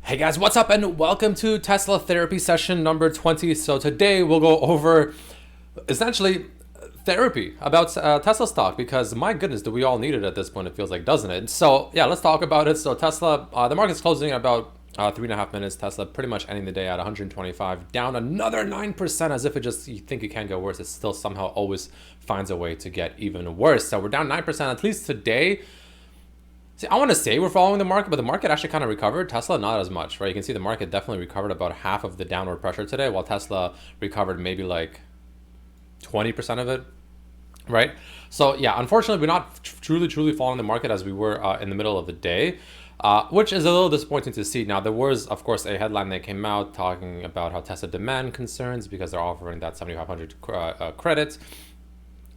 Hey guys, what's up and welcome to Tesla therapy session number 20. So today we'll go over essentially therapy about Tesla stock because my goodness, do we all need it at this point? It feels like, doesn't it? So yeah, let's talk about it. So Tesla, the market's closing in about 3.5 minutes. Tesla pretty much ending the day at 125, down another 9%, as if it just, you think it can't get worse. It still somehow always finds a way to get even worse. So we're down 9% at least today. See, I want to say we're following the market, but the market actually kind of recovered. Tesla, not as much, right? You can see the market definitely recovered about half of the downward pressure today, while Tesla recovered maybe like 20% of it, right? So yeah, unfortunately, we're not truly following the market as we were in the middle of the day, which is a little disappointing to see. Now, there was, of course, a headline that came out talking about how Tesla demand concerns because they're offering that 7,500 credits.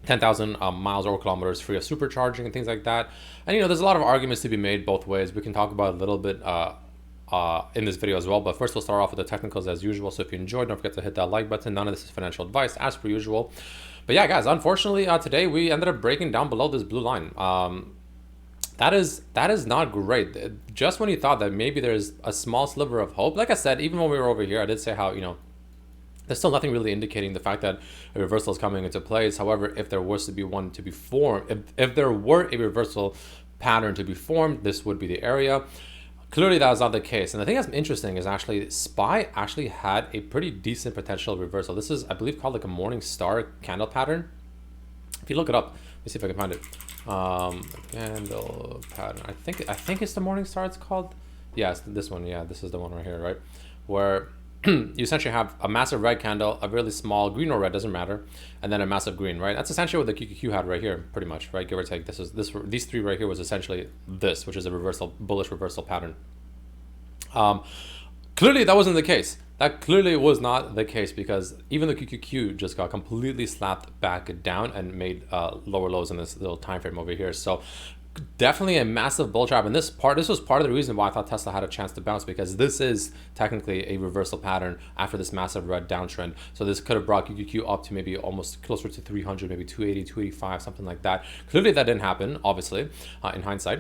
10,000 miles or kilometers free of supercharging and things like that. And, you know, there's a lot of arguments to be made both ways. We can talk about it a little bit in this video as well. But first, we'll start off with the technicals as usual. So if you enjoyed, don't forget to hit that like button. None of this is financial advice as per usual. But yeah, guys, unfortunately, today we ended up breaking down below this blue line. That is not great. Just when you thought that maybe there's a small sliver of hope. Like I said, even when we were over here, I did say how, you know, there's still nothing really indicating the fact that a reversal is coming into place. However, if there was to be one to be formed, if there were a reversal pattern to be formed, this would be the area. Clearly, that was not the case. And the thing that's interesting is actually SPY actually had a pretty decent potential reversal. This is, I believe, called like a morning star candle pattern. If you look it up, let me see if I can find it. Candle pattern. I think it's the morning star. It's called. Yeah, it's this one. Yeah, this is the one right here, right? Where you essentially have a massive red candle, a really small green or red, doesn't matter, and then a massive green, right? That's essentially what the QQQ had right here, pretty much, right? Give or take. These three right here was essentially this, which is a reversal, bullish reversal pattern. Clearly, that wasn't the case. That clearly was not the case because even the QQQ just got completely slapped back down and made lower lows in this little time frame over here. So definitely a massive bull trap, and this was part of the reason why I thought Tesla had a chance to bounce, because this is technically a reversal pattern after this massive red downtrend. So this could have brought QQQ up to maybe almost closer to 300, maybe 280, 285, something like that. Clearly that didn't happen, obviously, in hindsight.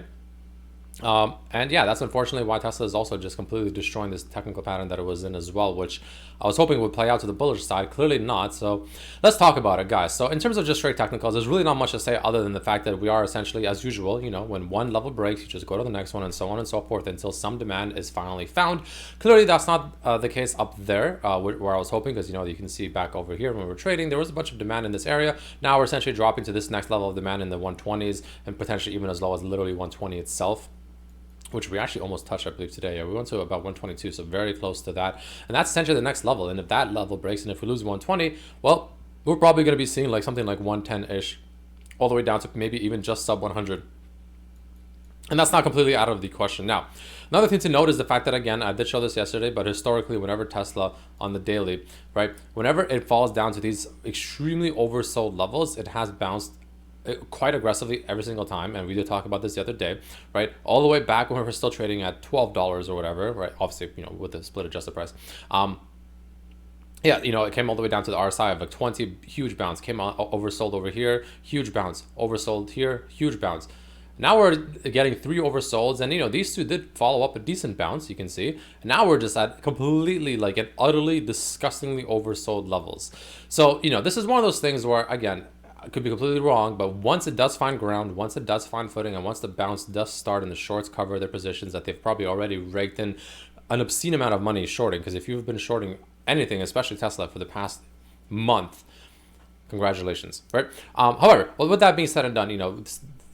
And yeah, that's unfortunately why Tesla is also just completely destroying this technical pattern that it was in as well, which I was hoping would play out to the bullish side. Clearly not. So let's talk about it, guys. So in terms of just straight technicals, there's really not much to say other than the fact that we are essentially, as usual, you know, when one level breaks, you just go to the next one and so on and so forth until some demand is finally found. Clearly that's not the case up there where I was hoping, because, you know, you can see back over here when we were trading, there was a bunch of demand in this area. Now we're essentially dropping to this next level of demand in the 120s and potentially even as low as literally 120 itself, which we actually almost touched, I believe, today. Yeah, we went to about 122, so very close to that. And that's essentially the next level. And if that level breaks, and if we lose 120, well, we're probably going to be seeing like something like 110-ish, all the way down to maybe even just sub 100. And that's not completely out of the question. Now, another thing to note is the fact that, again, I did show this yesterday, but historically, whenever Tesla on the daily, right, whenever it falls down to these extremely oversold levels, it has bounced quite aggressively every single time, and we did talk about this the other day, right? All the way back when we were still trading at $12 or whatever, right? Obviously, you know, with the split adjusted price. Yeah, you know, it came all the way down to the RSI of like 20, huge bounce, came on oversold over here, huge bounce, oversold here, huge bounce. Now we're getting three oversolds, and you know, these two did follow up a decent bounce, you can see. And now we're just at completely like an utterly disgustingly oversold levels. So, you know, this is one of those things where, again, I could be completely wrong, but once it does find ground, once it does find footing, and once the bounce does start and the shorts cover their positions that they've probably already raked in an obscene amount of money shorting, because if you've been shorting anything, especially Tesla, for the past month, congratulations, right? However, well, with that being said and done, you know,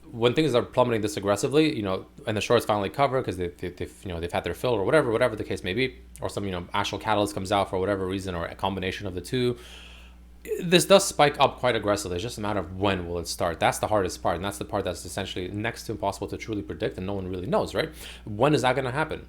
when things are plummeting this aggressively, you know, and the shorts finally cover because they've had their fill or whatever the case may be, or some, you know, actual catalyst comes out for whatever reason, or a combination of the two, this does spike up quite aggressively. It's just a matter of when will it start. That's the hardest part, and that's the part that's essentially next to impossible to truly predict, and no one really knows, right? When is that going to happen?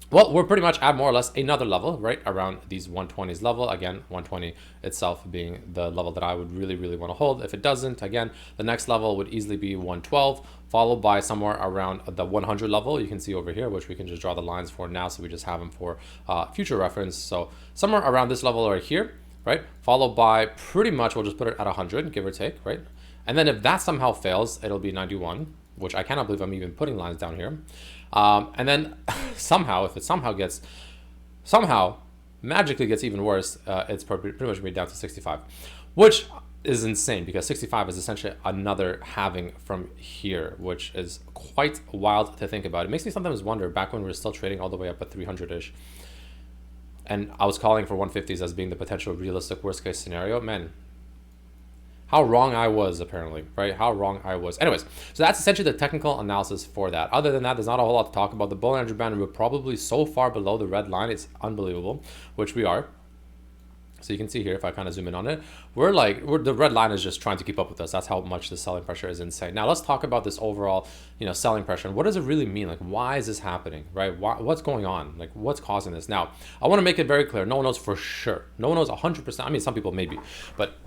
Well, we're pretty much at more or less another level, right, around these 120s level. Again, 120 itself being the level that I would really want to hold. If it doesn't, again, the next level would easily be 112, followed by somewhere around the 100 level. You can see over here, which we can just draw the lines for now, so we just have them for future reference. So somewhere around this level right here, right, followed by pretty much, we'll just put it at 100, give or take, right? And then if that somehow fails, it'll be 91, which I cannot believe I'm even putting lines down here. And then somehow, if it somehow magically gets even worse, it's pretty much made down to 65, which is insane because 65 is essentially another halving from here, which is quite wild to think about. It makes me sometimes wonder, back when we were still trading all the way up at 300-ish, and I was calling for 150s as being the potential realistic worst case scenario, man, how wrong I was, apparently, right? How wrong I was. Anyways, so that's essentially the technical analysis for that. Other than that, there's not a whole lot to talk about. The Bollinger Band, we're probably so far below the red line, it's unbelievable, which we are. So you can see here, if I kind of zoom in on it, the red line is just trying to keep up with us. That's how much the selling pressure is insane. Now let's talk about this overall, selling pressure. And what does it really mean? Like, why is this happening, right? What's going on? Like, what's causing this? Now, I want to make it very clear. No one knows for sure. No one knows 100%. I mean, some people maybe, but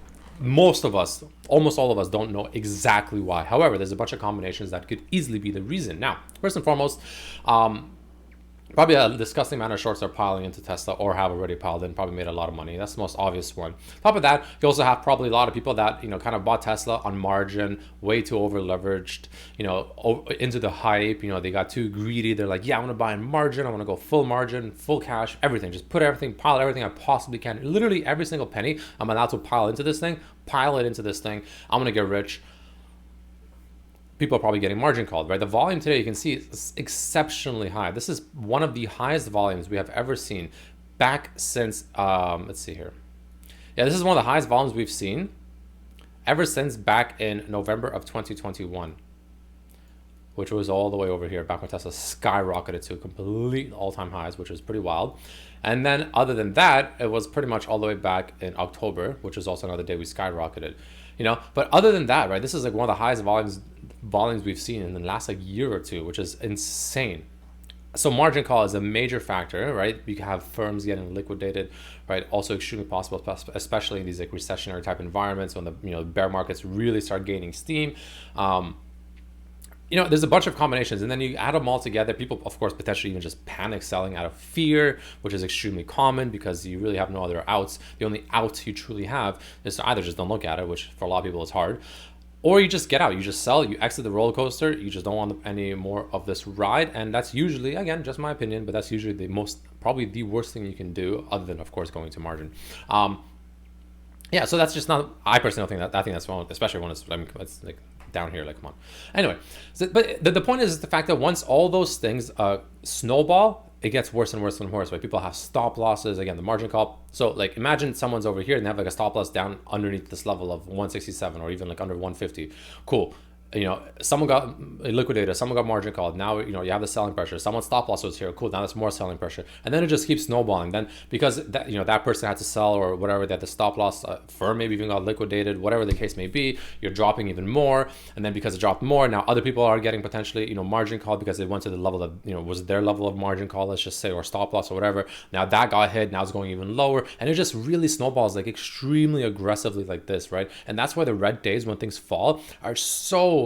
most of us, almost all of us, don't know exactly why. However, there's a bunch of combinations that could easily be the reason. Now, first and foremost, probably a disgusting amount of shorts are piling into Tesla or have already piled in, probably made a lot of money. That's the most obvious one. Top of that, you also have probably a lot of people that, kind of bought Tesla on margin, way too over leveraged, into the hype. They got too greedy. They're like, yeah, I want to buy in margin. I want to go full margin, full cash, everything. Just put everything, pile everything I possibly can. Literally every single penny I'm allowed to pile into this thing, pile it into this thing. I'm going to get rich. People are probably getting margin called, right? The volume today, you can see, is exceptionally high. This is one of the highest volumes we have ever seen back since, let's see here. Yeah, this is one of the highest volumes we've seen ever since back in November of 2021, which was all the way over here, back when Tesla skyrocketed to complete all-time highs, which is pretty wild. And then other than that, it was pretty much all the way back in October, which was also another day we skyrocketed, But other than that, right, this is like one of the highest volumes we've seen in the last year or two, which is insane. So margin call is a major factor, right? You can have firms getting liquidated, right? Also extremely possible, especially in these like recessionary type environments when the bear markets really start gaining steam. There's a bunch of combinations, and then you add them all together. People, of course, potentially even just panic selling out of fear, which is extremely common because you really have no other outs. The only out you truly have is to either just don't look at it, which for a lot of people is hard, or you just get out, you just sell, you exit the roller coaster, you just don't want any more of this ride. And that's usually, again, just my opinion, but that's usually probably the worst thing you can do, other than, of course, going to margin. Yeah, so that's just not, I personally don't think I think that's wrong, especially when it's like down here, like, come on. Anyway, but the point is the fact that once all those things snowball, it gets worse and worse and worse, right? People have stop losses, again, the margin call. So like imagine someone's over here and they have like a stop loss down underneath this level of 167 or even like under 150. Cool. Someone got liquidated, someone got margin called. Now, you have the selling pressure. Someone's stop loss was here. Cool. Now there's more selling pressure. And then it just keeps snowballing. Then because that, that person had to sell or whatever, that the stop loss firm maybe even got liquidated, whatever the case may be, you're dropping even more. And then because it dropped more, now other people are getting potentially, margin called because they went to the level that, was their level of margin call, let's just say, or stop loss or whatever. Now that got hit. Now it's going even lower. And it just really snowballs like extremely aggressively like this, right? And that's why the red days when things fall are so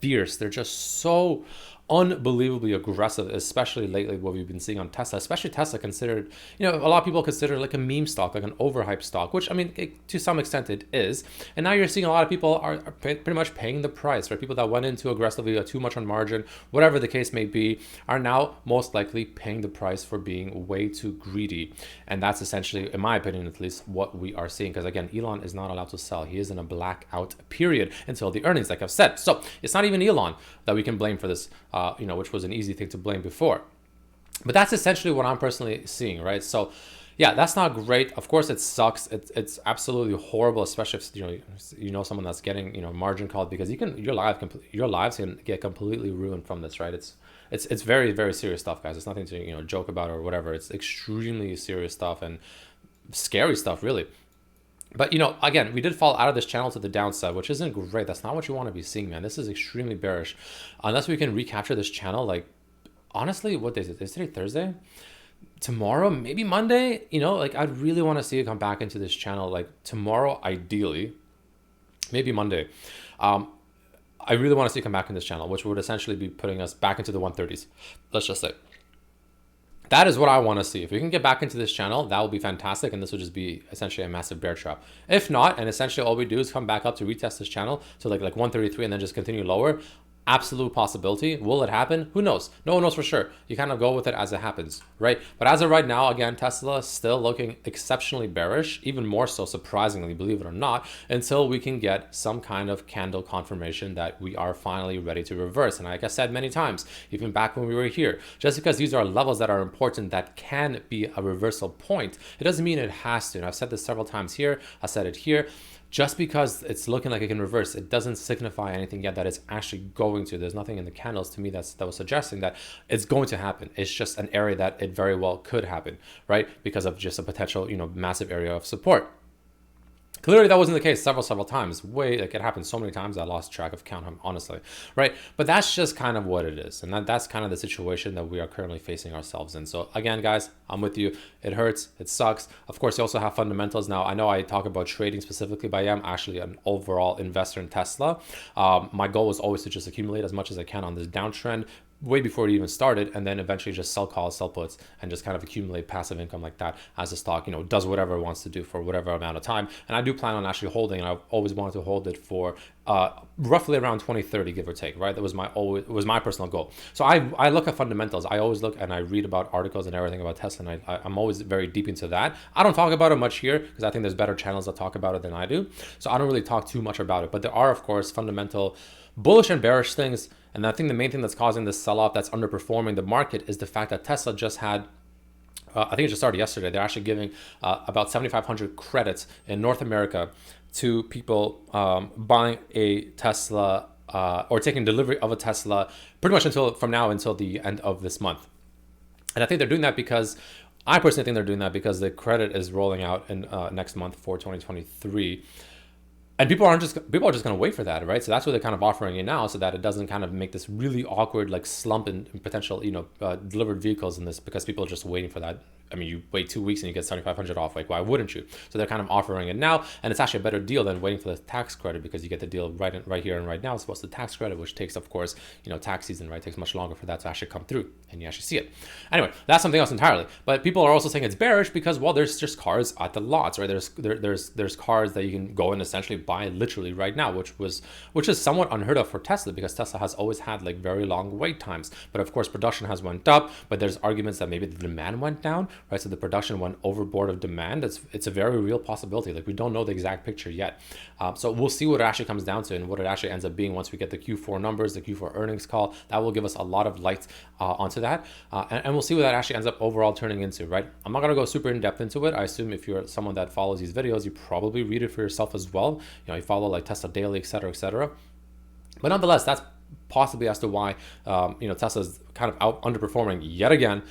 fierce. They're just so unbelievably aggressive, especially lately what we've been seeing on Tesla, especially Tesla considered, a lot of people consider like a meme stock, like an overhyped stock, which I mean, to some extent it is. And now you're seeing a lot of people are pretty much paying the price, right? People that went into aggressively, too much on margin, whatever the case may be, are now most likely paying the price for being way too greedy. And that's essentially, in my opinion, at least what we are seeing. Because again, Elon is not allowed to sell. He is in a blackout period until the earnings, like I've said. So it's not even Elon that we can blame for this, which was an easy thing to blame before. But that's essentially what I'm personally seeing, right? So yeah, that's not great. Of course, it sucks. It's absolutely horrible, especially if someone that's getting margin called, because your lives can get completely ruined from this, right? It's very, very serious stuff, guys. It's nothing to joke about or whatever. It's extremely serious stuff and scary stuff, really. But again, we did fall out of this channel to the downside, which isn't great. That's not what you want to be seeing, man. This is extremely bearish. Unless we can recapture this channel, like, honestly, what day is it? Is today Thursday? Tomorrow, maybe Monday? Like, I'd really want to see it come back into this channel, like, tomorrow, ideally. Maybe Monday. I really want to see it come back in this channel, which would essentially be putting us back into the 130s. Let's just say. That is what I want to see. If we can get back into this channel, that will be fantastic. And this will just be essentially a massive bear trap. If not, and essentially all we do is come back up to retest this channel to like 133 and then just continue lower, absolute possibility. Will it happen? Who knows? No one knows for sure. You kind of go with it as it happens, right? But as of right now, again, Tesla is still looking exceptionally bearish, even more so, surprisingly, believe it or not, until we can get some kind of candle confirmation that we are finally ready to reverse. And like I said many times, even back when we were here, just because these are levels that are important that can be a reversal point, it doesn't mean it has to. And I've said this several times here. I said it here. Just because it's looking like it can reverse, it doesn't signify anything yet that it's actually going to. There's nothing in the candles to me that was suggesting that it's going to happen. It's just an area that it very well could happen, right? Because of just a potential, massive area of support. Clearly, that wasn't the case several times. Like it happened so many times, I lost track of count, honestly, right? But that's just kind of what it is. And that's kind of the situation that we are currently facing ourselves in. So again, guys, I'm with you. It hurts. It sucks. Of course, you also have fundamentals. Now, I know I talk about trading specifically, but I am actually an overall investor in Tesla. My goal was always to just accumulate as much as I can on this downtrend, way before it even started, and then eventually just sell calls, sell puts, and just kind of accumulate passive income like that as the stock, does whatever it wants to do for whatever amount of time. And I do plan on actually holding, and I've always wanted to hold it for roughly around 2030, give or take, right? That was my personal goal. So I look at fundamentals. I always look and I read about articles and everything about Tesla, and I'm always very deep into that. I don't talk about it much here because I think there's better channels that talk about it than I do. So I don't really talk too much about it, but there are, of course, fundamental bullish and bearish things. And I think the main thing that's causing this sell-off that's underperforming the market is the fact that Tesla just had, I think it just started yesterday, they're actually giving about 7,500 credits in North America to people buying a Tesla or taking delivery of a Tesla pretty much from now until the end of this month. And I think they're doing that because, I personally think they're doing that because the credit is rolling out in next month for 2023. And people are just going to wait for that, right? So that's what they're kind of offering it now, so that it doesn't kind of make this really awkward like slump in potential, delivered vehicles in this, because people are just waiting for that. I mean, you wait 2 weeks and you get 7,500 off. Like, why wouldn't you? So they're kind of offering it now, and it's actually a better deal than waiting for the tax credit, because you get the deal right here and right now. It's supposed to tax credit, which takes, of course, tax season, right? It takes much longer for that to actually come through and you actually see it. Anyway, that's something else entirely. But people are also saying it's bearish because, well, there's just cars at the lots, right? There's cars that you can go and essentially buy literally right now, which is somewhat unheard of for Tesla, because Tesla has always had like very long wait times. But of course, production has went up, but there's arguments that maybe the demand went down, right? So the production went overboard of demand. It's a very real possibility. Like, we don't know the exact picture yet. So we'll see what it actually comes down to and what it actually ends up being once we get the Q4 numbers, the Q4 earnings call. That will give us a lot of light onto that. And we'll see what that actually ends up overall turning into, right? I'm not going to go super in depth into it. I assume if you're someone that follows these videos, you probably read it for yourself as well. You follow like Tesla Daily, etc., etc. But nonetheless, that's possibly as to why, Tesla's kind of underperforming yet again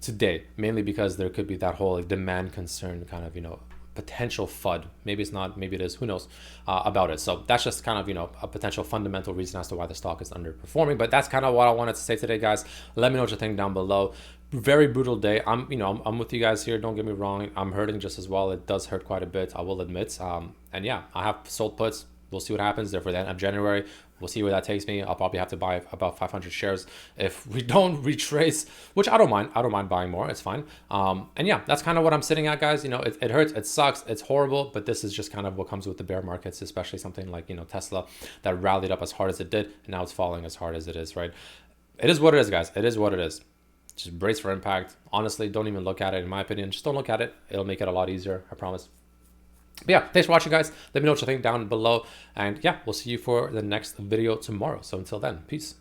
today, mainly because there could be that whole like demand concern kind of, potential FUD. Maybe it's not, maybe it is, who knows about it. So that's just kind of, a potential fundamental reason as to why the stock is underperforming. But that's kind of what I wanted to say today, guys. Let me know what you think down below. Very brutal day. I'm with you guys here. Don't get me wrong. I'm hurting just as well. It does hurt quite a bit, I will admit. And yeah, I have sold puts. We'll see what happens there for the end of January. We'll see where that takes me. I'll probably have to buy about 500 shares if we don't retrace, which I don't mind. I don't mind buying more. It's fine. And yeah, that's kind of what I'm sitting at, guys. It hurts. It sucks. It's horrible. But this is just kind of what comes with the bear markets, especially something like, Tesla that rallied up as hard as it did. And now it's falling as hard as it is, right? It is what it is, guys. It is what it is. Just brace for impact. Honestly, don't even look at it, in my opinion. Just don't look at it. It'll make it a lot easier. I promise. But yeah, thanks for watching, guys. Let me know what you think down below. And yeah, we'll see you for the next video tomorrow. So until then, peace.